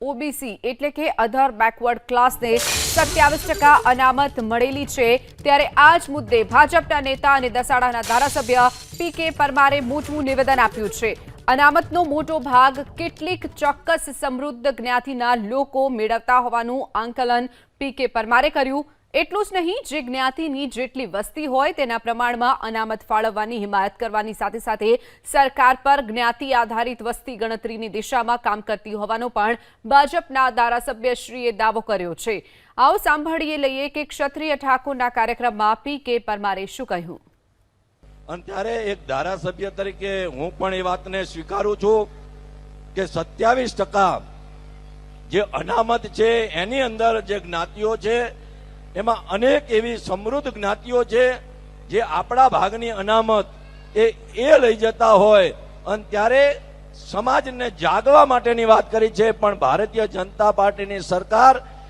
OBC એટલે કે અધર backward ક્લાસને 27% અનામત મળેલી છે। ત્યારે આ જ મુદ્દે ભાજપના નેતા અને દસાડાના ધારાસભ્ય પીકે પરમારે મોટું નિવેદન આપ્યું છે। અનામતનો મોટો ભાગ કેટલીક ચોક્કસ સમૃદ્ધ જ્ઞાતિના લોકો મેળવતા હોવાનું આંકલન પીકે પરમારે કર્યું। એટલું જ નહીં, જે જ્ઞાતિની જેટલી વસ્તી હોય તેના પ્રમાણમાં અનામત ફાળવવાની હિમાયત કરવાની સાથે સાથે સરકાર પર જ્ઞાતિ આધારિત વસ્તી ગણતરીની દિશામાં કામ કરતી હોવાનો પણ ભાજપના ધારાસભ્યશ્રીએ દાવો કર્યો છે। આવો સાંભળીએ લઈએ કે ક્ષત્રિય ઠાકોરના કાર્યક્રમમાં પીકે પરમારે શું કહ્યું। અને ત્યારે એક ધારાસભ્ય તરીકે હું પણ એ વાતને સ્વીકારું છું કે 27% જે અનામત છે એની અંદર જે જ્ઞાતિઓ છે એમાં અનેક એવી સમૃદ્ધ જ્ઞાતિઓ છે જે આપણા ભાગની અનામત એ લઈ જતા હોય। અને ત્યારે સમાજને જાગવા માટેની વાત કરી છે, પણ ભારતીય જનતા પાર્ટીની સરકાર